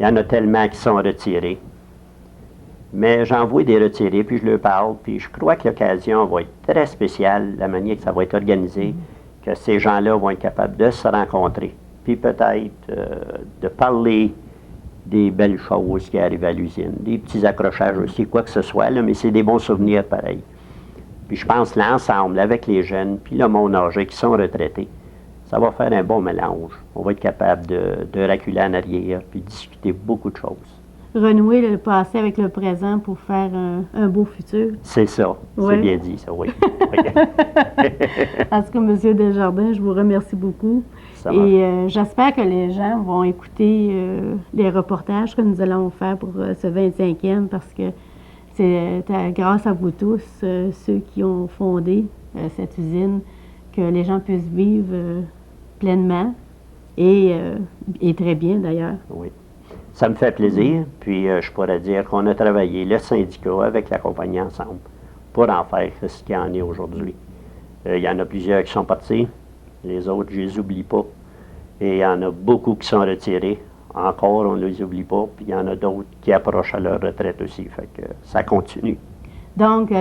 Il y en a tellement qui sont retirés. Mais j'en vois des retirés, puis je leur parle, puis je crois que l'occasion va être très spéciale, la manière que ça va être organisé, que ces gens-là vont être capables de se rencontrer, puis peut-être de parler des belles choses qui arrivent à l'usine, des petits accrochages aussi, quoi que ce soit, là, mais c'est des bons souvenirs pareils. Puis je pense l'ensemble, avec les jeunes, puis le monde âgé qui sont retraités, ça va faire un bon mélange. On va être capable de reculer en arrière, puis discuter beaucoup de choses. Renouer le passé avec le présent pour faire un beau futur. C'est ça, ouais. C'est bien dit, ça, oui. En tout cas, M. Desjardins, je vous remercie beaucoup. Et j'espère que les gens vont écouter les reportages que nous allons faire pour ce 25e, parce que c'est grâce à vous tous, ceux qui ont fondé cette usine, que les gens puissent vivre pleinement et très bien d'ailleurs. Oui. Ça me fait plaisir, puis je pourrais dire qu'on a travaillé, le syndicat, avec la compagnie ensemble, pour en faire ce qu'il y en est aujourd'hui. Il y en a plusieurs qui sont partis, les autres, je les oublie pas. Et il y en a beaucoup qui sont retirés. Encore, on ne les oublie pas, puis il y en a d'autres qui approchent à leur retraite aussi, fait que ça continue. Donc,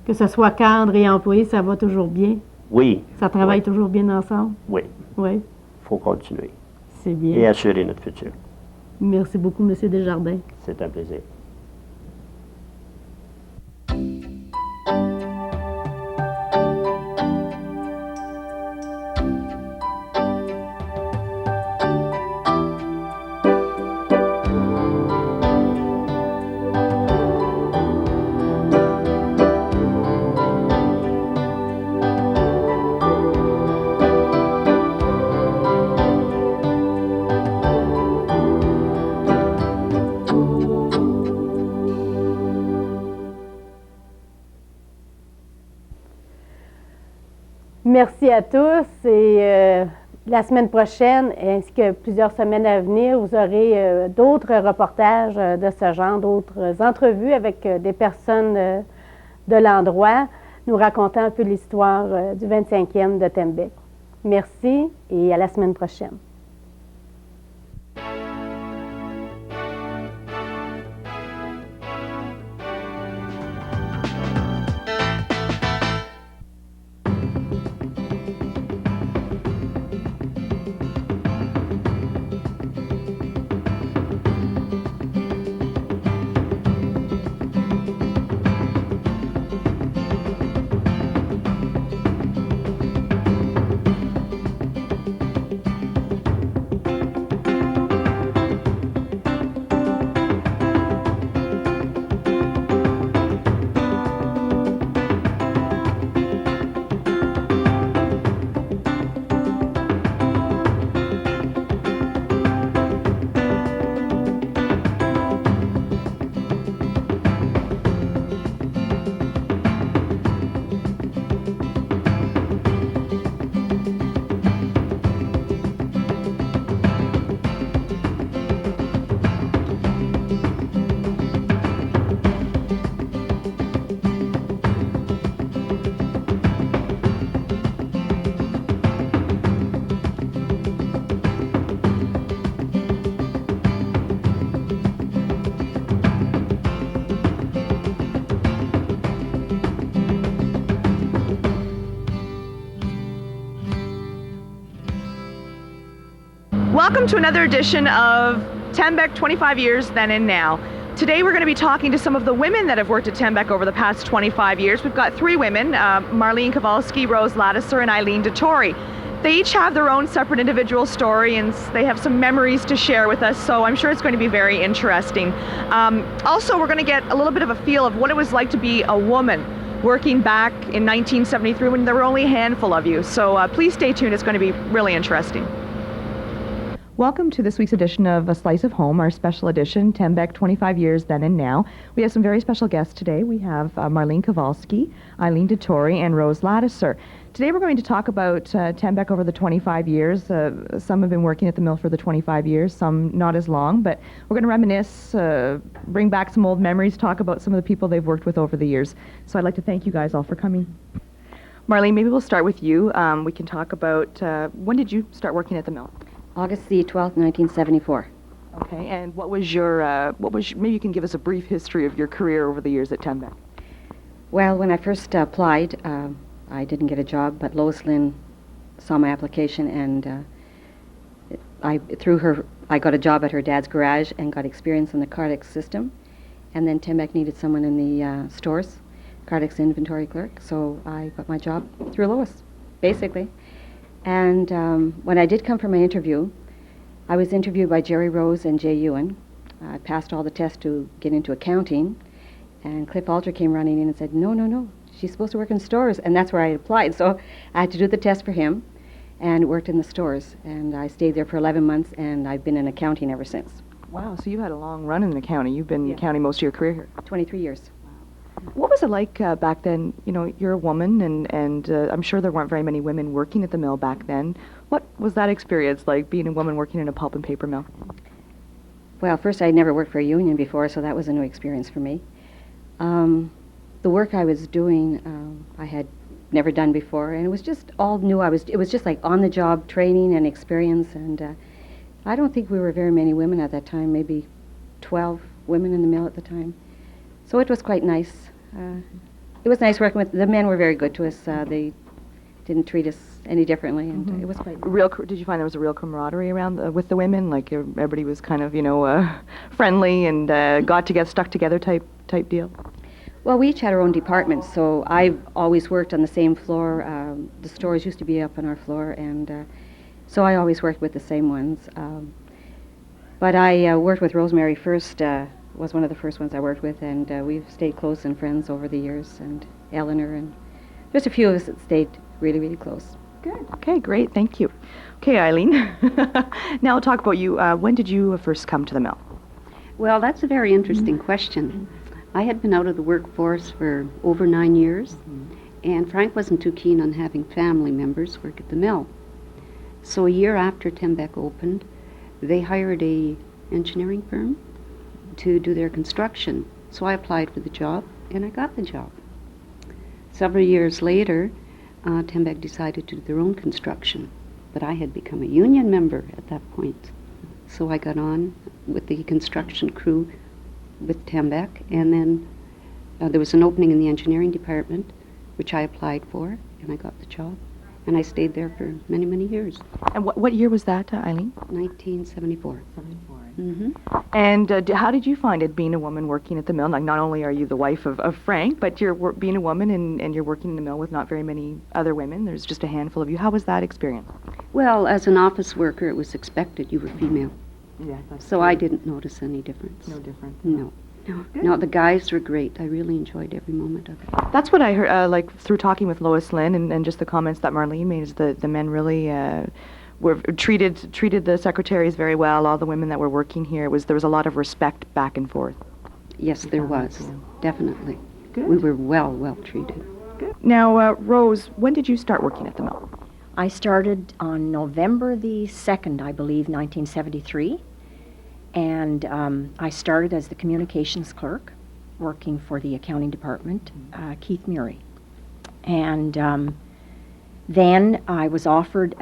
que ce soit cadre et employé, ça va toujours bien? Oui. Ça travaille toujours bien ensemble? Oui. Oui. Il faut continuer. C'est bien. Et assurer notre futur. Merci beaucoup, M. Desjardins. C'est un plaisir. Merci à tous et la semaine prochaine, ainsi que plusieurs semaines à venir, vous aurez d'autres reportages de ce genre, d'autres entrevues avec des personnes de l'endroit, nous racontant un peu l'histoire du 25e de Tembec. Merci et à la semaine prochaine. Welcome to another edition of Tembec 25 Years Then and Now. Today we're going to be talking to some of the women that have worked at Tembec over the past 25 years. We've got three women, Marlene Kowalski, Rose Lattiser, and Eileen DeTore. They each have their own separate individual story and they have some memories to share with us, so I'm sure it's going to be very interesting. Also, we're going to get a little bit of a feel of what it was like to be a woman working back in 1973 when there were only a handful of you. So please stay tuned, it's going to be really interesting. Welcome to this week's edition of A Slice of Home, our special edition, Tembec 25 Years Then and Now. We have some very special guests today. We have Marlene Kowalski, Eileen DeTore, and Rose Lattiser. Today we're going to talk about Tembec over the 25 years. Some have been working at the mill for the 25 years, some not as long, but we're going to reminisce, bring back some old memories, talk about some of the people they've worked with over the years. So I'd like to thank you guys all for coming. Marlene, maybe we'll start with you. We can talk about, when did you start working at the mill? August the 12th, 1974. Okay, and maybe you can give us a brief history of your career over the years at Tembec. Well, when I first applied, I didn't get a job, but Lois Lynn saw my application, and through her, I got a job at her dad's garage and got experience in the Cardex system. And then Tembec needed someone in the stores, Cardex inventory clerk, so I got my job through Lois, basically. And when I did come for my interview, I was interviewed by Jerry Rose and Jay Ewan. I passed all the tests to get into accounting, and Cliff Alter came running in and said, no, she's supposed to work in stores, and that's where I applied. So I had to do the test for him and worked in the stores, and I stayed there for 11 months, and I've been in accounting ever since. Wow, so you've had a long run in accounting. You've been in accounting most of your career here. 23 years. What was it like back then? You know, you're a woman, and I'm sure there weren't very many women working at the mill back then. What was that experience like, being a woman working in a pulp and paper mill? Well, first, I'd never worked for a union before, so that was a new experience for me. The work I was doing, I had never done before, and it was just all new. It was just like on-the-job training and experience, and I don't think we were very many women at that time, maybe 12 women in the mill at the time. So it was quite nice. It was nice working with, the men were very good to us. They didn't treat us any differently, and it was quite Did you find there was a real camaraderie around with the women? Like everybody was kind of, friendly and got together, stuck together type deal? Well, we each had our own departments, so I've always worked on the same floor. The stores used to be up on our floor, and so I always worked with the same ones. But I worked with Rosemary first, was one of the first ones I worked with, and we've stayed close and friends over the years, and Eleanor, and just a few of us that stayed really, really close. Good. Okay, great. Thank you. Okay, Eileen. Now I'll talk about you. When did you first come to the mill? Well, that's a very interesting question. I had been out of the workforce for over 9 years, and Frank wasn't too keen on having family members work at the mill. So a year after Tembec opened, they hired a engineering firm to do their construction. So I applied for the job, and I got the job. Several years later, Tembec decided to do their own construction, but I had become a union member at that point. So I got on with the construction crew with Tembec, and then there was an opening in the engineering department, which I applied for, and I got the job. And I stayed there for many, many years. And what year was that, Eileen? 1974. And how did you find it, being a woman working at the mill? Like, not only are you the wife of Frank, but you're being a woman and you're working in the mill with not very many other women. There's just a handful of you. How was that experience? Well, as an office worker, it was expected you were female. Yeah, that's So I didn't notice any difference. no different. No. No, the guys were great. I really enjoyed every moment of it. That's what I heard, like, through talking with Lois Lynn and just the comments that Marlene made, is the men really were treated the secretaries very well. All the women that were working here, there was a lot of respect back and forth. Yes, there was. Definitely. Good. We were well treated. Good. Now, Rose, when did you start working at the mill? I started on November the 2nd, I believe, 1973. And I started as the communications clerk, working for the accounting department, Keith Murray. And then I was offered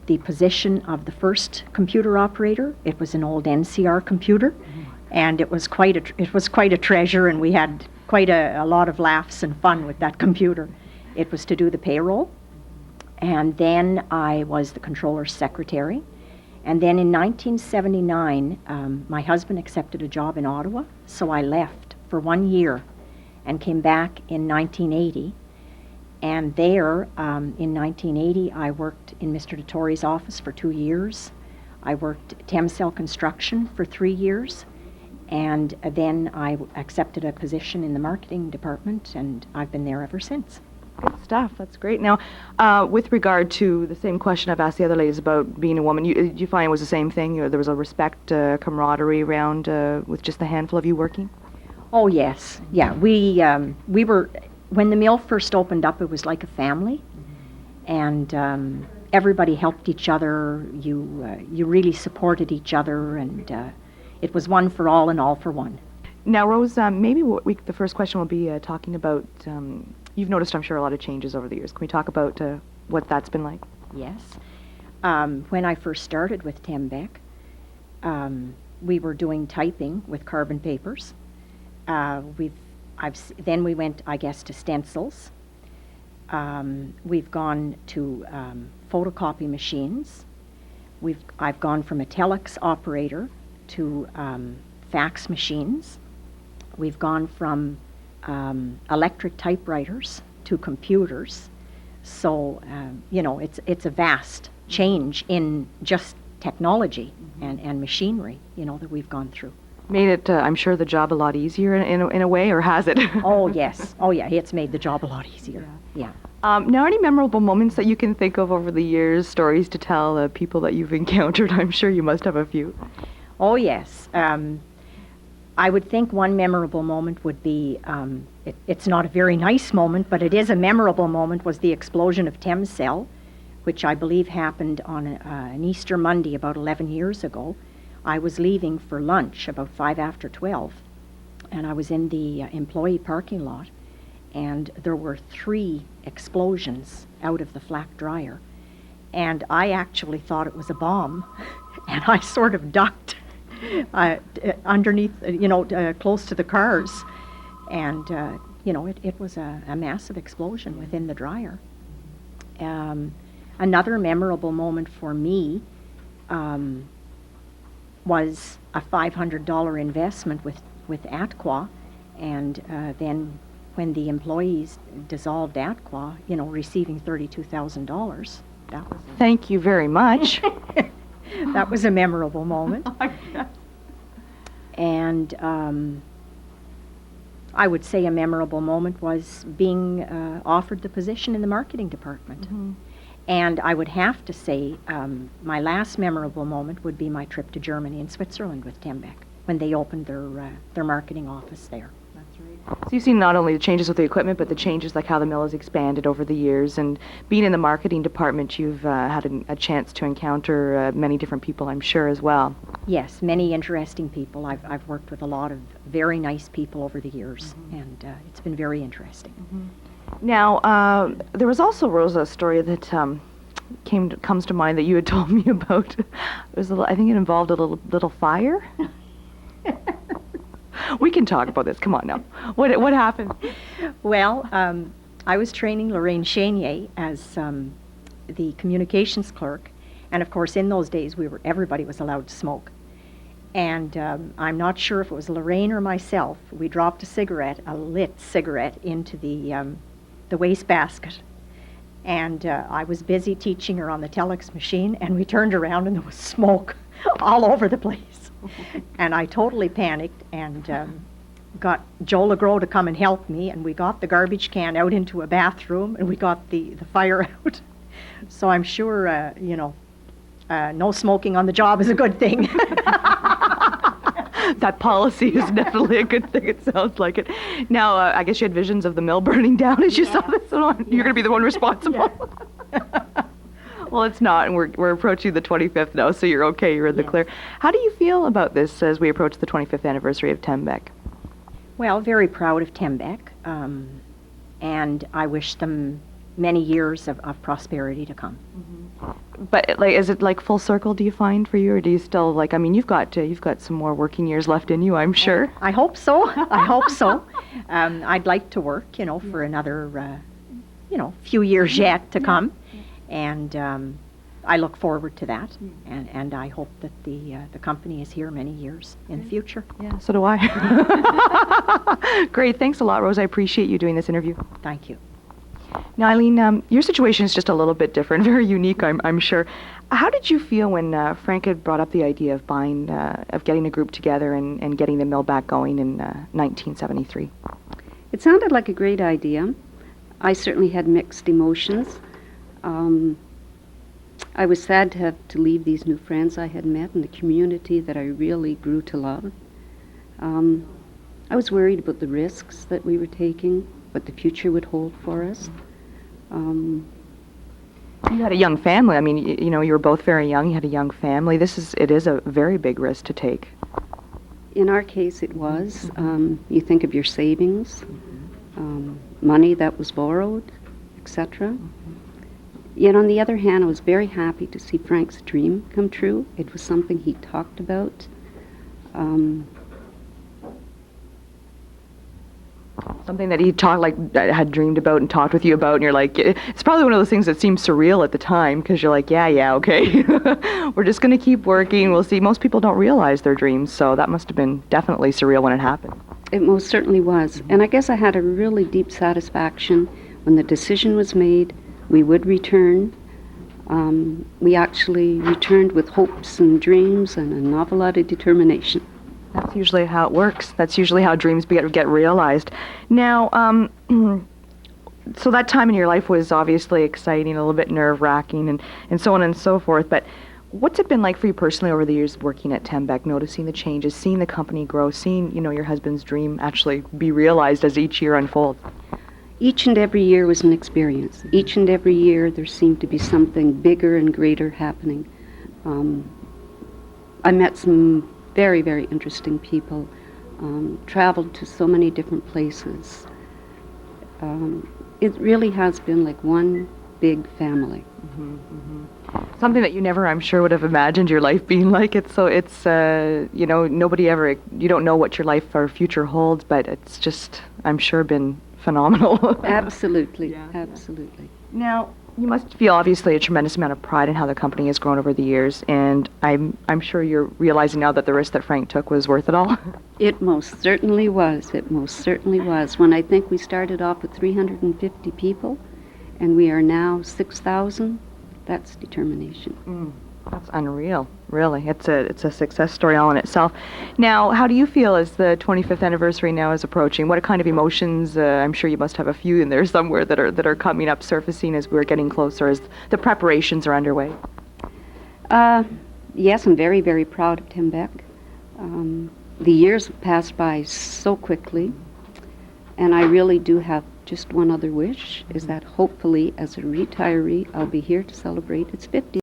the position of the first computer operator. It was an old NCR computer, and it was quite a treasure, and we had quite a lot of laughs and fun with that computer. It was to do the payroll. And then I was the controller's secretary. And then in 1979, my husband accepted a job in Ottawa, so I left for 1 year and came back in 1980. And there, in 1980, I worked in Mr. Dettori's office for 2 years. I worked at Temcell Construction for 3 years. And then I accepted a position in the marketing department, and I've been there ever since. Good stuff. That's great. Now, with regard to the same question I've asked the other ladies about being a woman, did you find it was the same thing? There was a respect, camaraderie around with just the handful of you working? Oh, yes. Yeah, we were, when the mill first opened up, it was like a family. And everybody helped each other. You really supported each other, and it was one for all and all for one. Now, Rose, maybe the first question will be talking about, you've noticed, I'm sure, a lot of changes over the years. Can we talk about what that's been like? Yes. When I first started with Tembec, we were doing typing with carbon papers. Then we went, I guess, to stencils. We've gone to photocopy machines. I've gone from a telex operator to fax machines. We've gone from electric typewriters to computers. So, it's a vast change in just technology and machinery, that we've gone through. Made it, I'm sure, the job a lot easier in a way, or has it? Oh, yes. Oh, yeah, it's made the job a lot easier. Yeah. Now, any memorable moments that you can think of over the years, stories to tell, people that you've encountered? I'm sure you must have a few. Oh, yes. I would think one memorable moment would be, it's not a very nice moment, but it is a memorable moment, was the explosion of Temcel, which I believe happened on an Easter Monday about 11 years ago. I was leaving for lunch about 12:05, and I was in the employee parking lot, and there were 3 explosions out of the flak dryer. And I actually thought it was a bomb, and I sort of ducked underneath, close to the cars. And, it was a massive explosion within the dryer. Another memorable moment for me was a $500 investment with Atqua, and then when the employees dissolved Atqua, receiving $32,000. Thank you very much. That was a memorable moment. And I would say a memorable moment was being offered the position in the marketing department. Mm-hmm. And I would have to say my last memorable moment would be my trip to Germany and Switzerland with Tembec, when they opened their marketing office there. That's right. So you've seen not only the changes with the equipment, but the changes like how the mill has expanded over the years. And being in the marketing department, you've had a chance to encounter many different people, I'm sure, as well. Yes, many interesting people. I've worked with a lot of very nice people over the years, mm-hmm. and it's been very interesting. Mm-hmm. Now, there was also, Rosa, a story that comes to mind that you had told me about. It was I think it involved a little fire. We can talk about this. Come on now. What happened? Well, I was training Lorraine Chenier as the communications clerk, and of course, in those days, everybody was allowed to smoke. And I'm not sure if it was Lorraine or myself. We dropped a lit cigarette, into the wastebasket. And I was busy teaching her on the telex machine, and we turned around and there was smoke all over the place. And I totally panicked and got Joe Legros to come and help me, and we got the garbage can out into a bathroom, and we got the fire out. So I'm sure, no smoking on the job is a good thing. That policy is definitely a good thing. It sounds like it. Now, I guess you had visions of the mill burning down as you saw this one. You're going to be the one responsible. Well, it's not, and we're approaching the 25th now, so you're okay. You're in the clear. How do you feel about this as we approach the 25th anniversary of Tembec? Well, very proud of Tembec, and I wish them many years of prosperity to come. Mm-hmm. But is it full circle, do you find, for you, or do you still you've got some more working years left in you, I'm sure. I hope so. I hope so. I'd like to work, for another few years yet to come, and I look forward to that, and I hope that the company is here many years in the future. Yeah, so do I. Great, thanks a lot, Rose. I appreciate you doing this interview. Thank you. Now, Eileen, your situation is just a little bit different, very unique, I'm sure. How did you feel when Frank had brought up the idea of getting a group together and getting the mill back going in 1973? It sounded like a great idea. I certainly had mixed emotions. I was sad to have to leave these new friends I had met and the community that I really grew to love. I was worried about the risks that we were taking, what the future would hold for us. You had a young family. I mean, you were both very young. You had a young family. It is a very big risk to take. In our case, it was. You think of your savings, money that was borrowed, etc. Yet on the other hand, I was very happy to see Frank's dream come true. It was something he talked about Something that he had dreamed about and talked with you about, and you're like, it's probably one of those things that seems surreal at the time, because you're like, yeah, okay. We're just going to keep working. We'll see. Most people don't realize their dreams, so that must have been definitely surreal when it happened. It most certainly was. And I guess I had a really deep satisfaction when the decision was made. We would return. We actually returned with hopes and dreams and an awful lot of determination. That's usually how it works. That's usually how dreams get realized. Now, so that time in your life was obviously exciting, a little bit nerve-wracking, and so on and so forth. But what's it been like for you personally over the years working at Tembec, noticing the changes, seeing the company grow, seeing your husband's dream actually be realized as each year unfolds? Each and every year was an experience. Each and every year there seemed to be something bigger and greater happening. I met some very, very interesting people, traveled to so many different places. It really has been like one big family. Something that you never, I'm sure, would have imagined your life being like. Nobody ever, you don't know what your life or future holds, but it's just, I'm sure, been phenomenal. Absolutely, Yeah. absolutely. Now, you must feel obviously a tremendous amount of pride in how the company has grown over the years, and I'm sure you're realizing now that the risk that Frank took was worth it all. It most certainly was. It most certainly was. When I think we started off with 350 people, and we are now 6,000, that's determination. That's unreal, really. It's a success story all in itself. Now, how do you feel as the 25th anniversary now is approaching? What kind of emotions? I'm sure you must have a few in there somewhere that are coming up, surfacing as we're getting closer, as the preparations are underway. Yes, I'm very, very proud of Tembec. The years have passed by so quickly, and I really do have just one other wish, is that hopefully as a retiree I'll be here to celebrate its 50th.